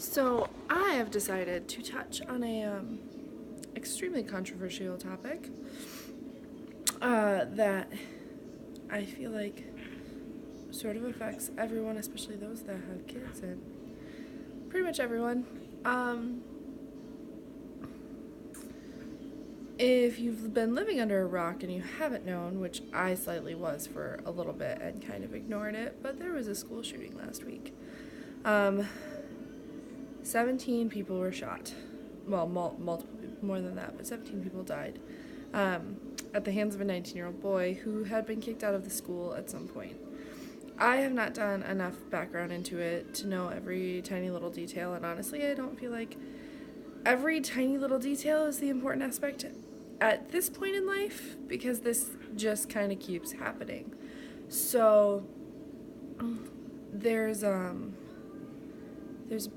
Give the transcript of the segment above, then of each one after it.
So I have decided to touch on a extremely controversial topic that I feel like sort of affects everyone, especially those that have kids, and pretty much everyone. Um, if you've been living under a rock and you haven't known, which I slightly was for a little bit and kind of ignored it, but there was a school shooting last week. 17 people were shot. Well, multiple, more than that, but 17 people died at the hands of a 19-year-old boy who had been kicked out of the school at some point. I have not done enough background into it to know every tiny little detail, and honestly, I don't feel like every tiny little detail is the important aspect at this point in life, because this just kind of keeps happening. So there's a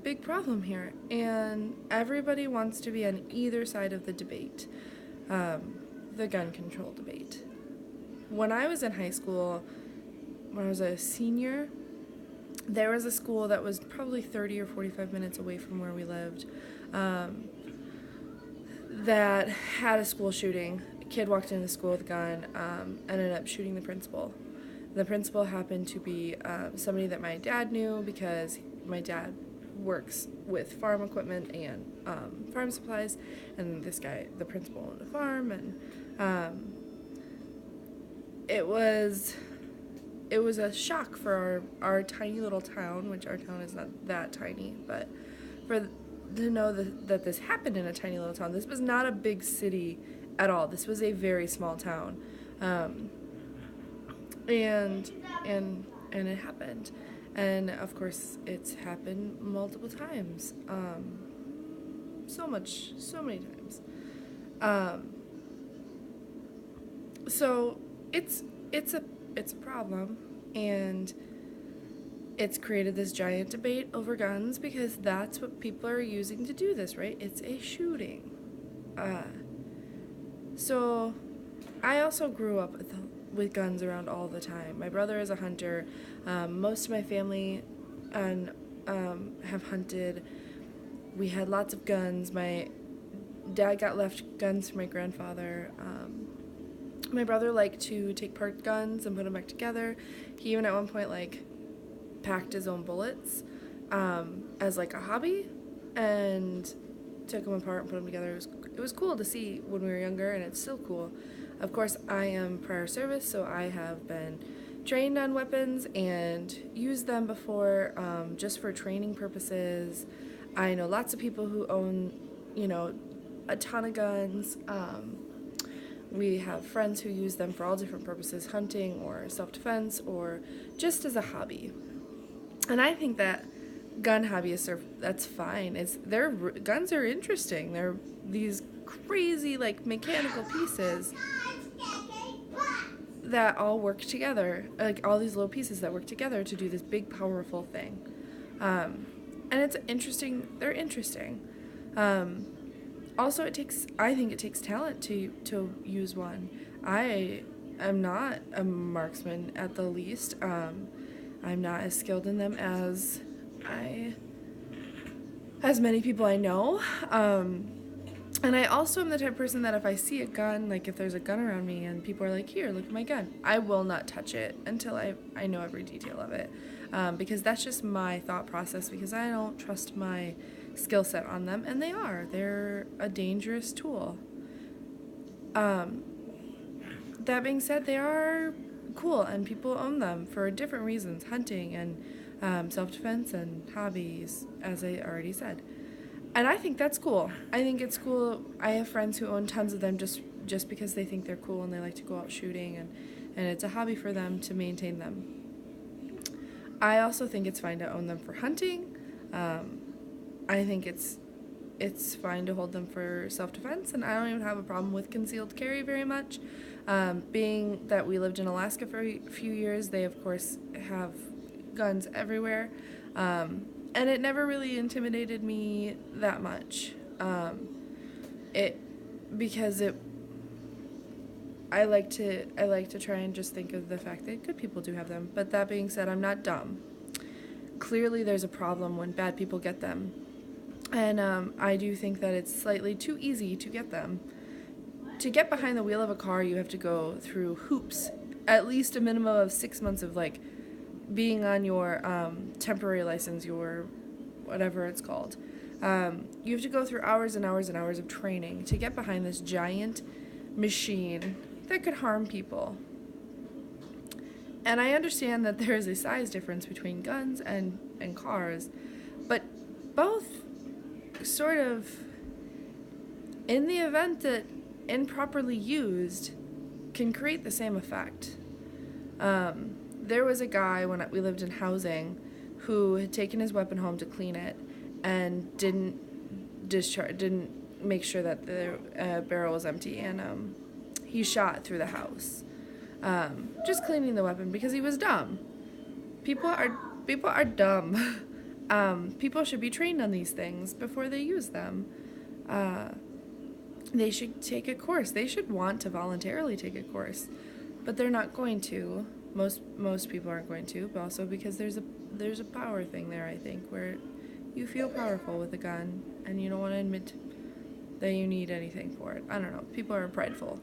big problem here, and everybody wants to be on either side of the debate, the gun control debate. When I was in high school, when I was a senior, there was a school that was probably 30 or 45 minutes away from where we lived that had a school shooting. A kid walked into the school with a gun, ended up shooting the principal. The principal happened to be somebody that my dad knew, because my dad works with farm equipment and farm supplies, and this guy, the principal, owned a farm, and it was a shock for our tiny little town, which our town is not that tiny, but to know that this happened in a tiny little town. This was not a big city at all. This was a very small town, and it happened. And of course, it's happened multiple times. So many times. So it's a problem, and it's created this giant debate over guns, because that's what people are using to do this, right? It's a shooting. So I also grew up with guns around all the time. My brother is a hunter. Most of my family have hunted. We had lots of guns. My dad got left guns from my grandfather. My brother liked to take apart guns and put them back together. He even at one point packed his own bullets as a hobby, and took them apart and put them together. It was cool to see when we were younger, and it's still cool. Of course, I am prior service, so I have been trained on weapons and used them before, just for training purposes. I know lots of people who own, a ton of guns. We have friends who use them for all different purposes, hunting or self-defense or just as a hobby. And I think that gun hobbyists that's fine. Their guns are interesting. They're these crazy mechanical pieces that all work together, all these little pieces that work together to do this big powerful thing. And it's interesting. They're interesting. Also, I think it takes talent to use one. I am not a marksman at the least. I'm not as skilled in them as many people I know. And I also am the type of person that if I see a gun, if there's a gun around me and people are like, here, look at my gun, I will not touch it until I know every detail of it. Because that's just my thought process, because I don't trust my skill set on them, and they're a dangerous tool. That being said, they are cool, and people own them for different reasons, hunting and self-defense and hobbies, as I already said. And I think that's cool. I think it's cool. I have friends who own tons of them just because they think they're cool and they like to go out shooting, and it's a hobby for them to maintain them. I also think it's fine to own them for hunting. I think it's fine to hold them for self-defense, and I don't even have a problem with concealed carry very much. Being that we lived in Alaska for a few years, they of course have guns everywhere. And it never really intimidated me that much. I like to try and just think of the fact that good people do have them. But that being said, I'm not dumb. Clearly there's a problem when bad people get them. And I do think that it's slightly too easy to get them. To get behind the wheel of a car, you have to go through hoops, at least a minimum of 6 months of like being on your temporary license, your whatever it's called. You have to go through hours and hours and hours of training to get behind this giant machine that could harm people. And I understand that there is a size difference between guns and cars, but both sort of, in the event that improperly used, can create the same effect. There was a guy when we lived in housing who had taken his weapon home to clean it and didn't make sure that the barrel was empty, and he shot through the house, just cleaning the weapon because he was dumb. People are dumb. People should be trained on these things before they use them. They should take a course. They should want to voluntarily take a course, but they're not going to. Most people aren't going to, but also because there's a power thing there, I think, where you feel powerful with a gun and you don't want to admit that you need anything for it. I don't know. People are prideful.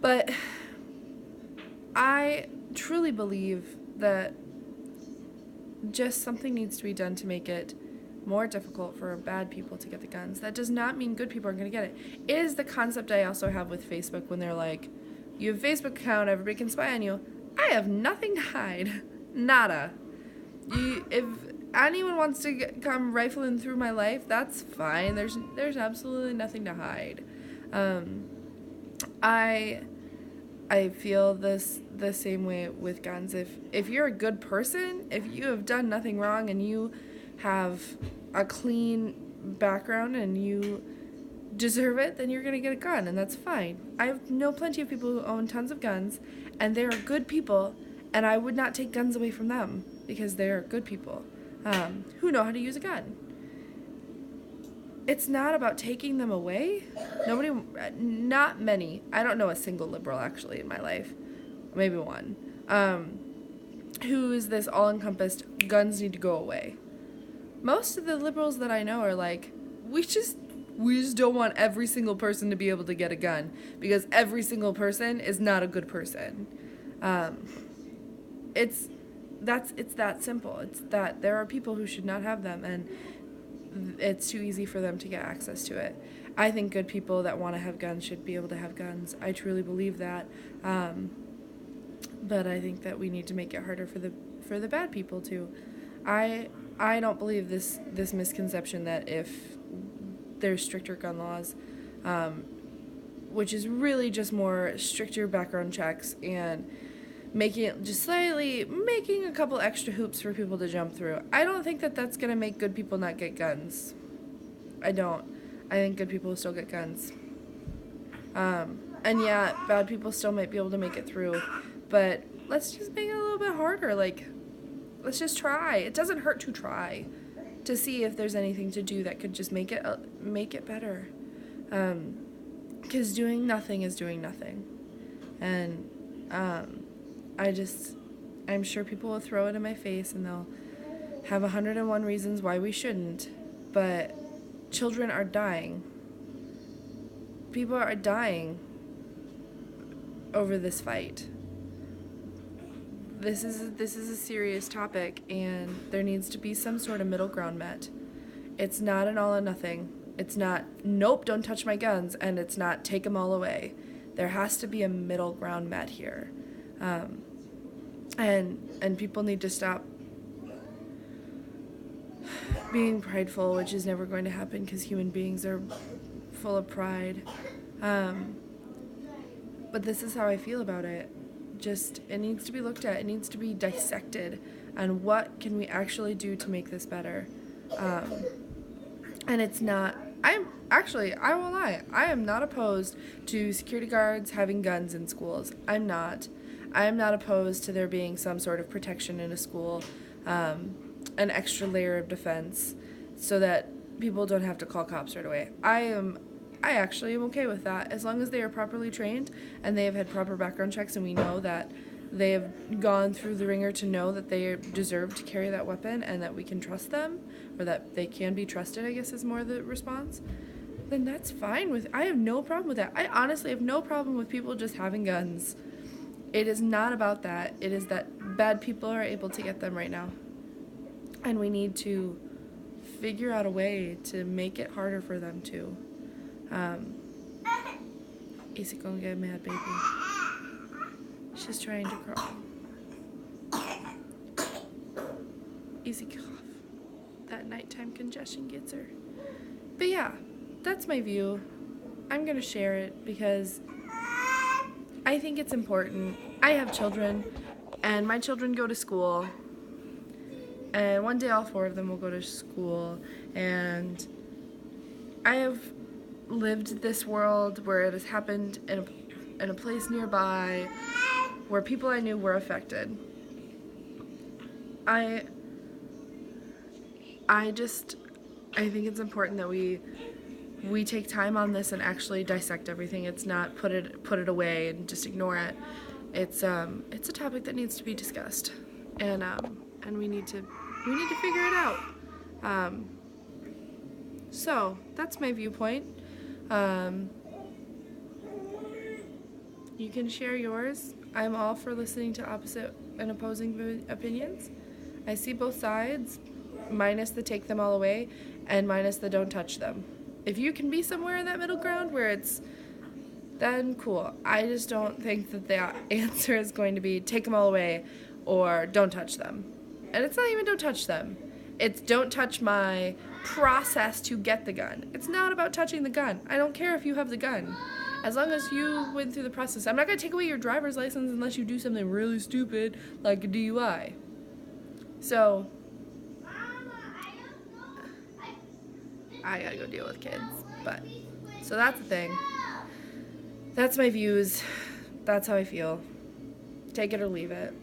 But I truly believe that just something needs to be done to make it more difficult for bad people to get the guns. That does not mean good people are going to get it. It is the concept I also have with Facebook when they're like, you have a Facebook account, everybody can spy on you. I have nothing to hide. Nada. If anyone wants to come rifling through my life, that's fine. There's absolutely nothing to hide. I feel the same way with guns. If you're a good person, if you have done nothing wrong and you have a clean background and you deserve it, then you're going to get a gun, and that's fine. I know plenty of people who own tons of guns, and they are good people, and I would not take guns away from them because they are good people who know how to use a gun. It's not about taking them away. Not many. I don't know a single liberal, actually, in my life. Maybe one. Who is this all-encompassed, guns need to go away. Most of the liberals that I know are like, we just don't want every single person to be able to get a gun because every single person is not a good person. It's that simple. It's that there are people who should not have them, and it's too easy for them to get access to it. I think good people that want to have guns should be able to have guns. I truly believe that. But I think that we need to make it harder for the bad people too. I don't believe this misconception that if there's stricter gun laws, which is really just more stricter background checks and making a couple extra hoops for people to jump through. I don't think that that's going to make good people not get guns. I don't. I think good people will still get guns. And yeah, bad people still might be able to make it through, but let's just make it a little bit harder. Like, let's just try. It doesn't hurt to try to see if there's anything to do that could just make it better. Because doing nothing is doing nothing. And I'm sure people will throw it in my face and they'll have 101 reasons why we shouldn't, but children are dying. People are dying over this fight. This is a serious topic, and there needs to be some sort of middle ground met. It's not an all or nothing. It's not, nope, don't touch my guns, and it's not, take them all away. There has to be a middle ground met here. And people need to stop being prideful, which is never going to happen because human beings are full of pride. But this is how I feel about it. Just, it needs to be looked at. It needs to be dissected. And what can we actually do to make this better? And it's not, I won't lie, I am not opposed to security guards having guns in schools. I am not opposed to there being some sort of protection in a school, an extra layer of defense, so that people don't have to call cops right away. I actually am okay with that, as long as they are properly trained and they have had proper background checks and we know that they have gone through the ringer to know that they deserve to carry that weapon and that we can trust them, or that they can be trusted, I guess is more the response, then that's fine I have no problem with that. I honestly have no problem with people just having guns. It is not about that. It is that bad people are able to get them right now. And we need to figure out a way to make it harder for them to. Easy, gonna get mad, baby. She's trying to crawl. Easy cough. That nighttime congestion gets her. But yeah, that's my view. I'm gonna share it because I think it's important. I have children, and my children go to school, and one day all 4 of them will go to school, and I have lived this world where it has happened in a place nearby where people I knew were affected. I think it's important that we take time on this and actually dissect everything. It's not put it away and just ignore it. It's a topic that needs to be discussed, and we need to figure it out. So that's my viewpoint. You can share yours. I'm all for listening to opposite and opposing opinions. I see both sides, minus the take them all away, and minus the don't touch them. If you can be somewhere in that middle ground where it's, then cool. I just don't think that the answer is going to be take them all away or don't touch them. And it's not even don't touch them. It's don't touch my process to get the gun. It's not about touching the gun. I don't care if you have the gun. As long as you went through the process. I'm not going to take away your driver's license unless you do something really stupid like a DUI. So, I gotta go deal with kids. But, so that's the thing. That's my views. That's how I feel. Take it or leave it.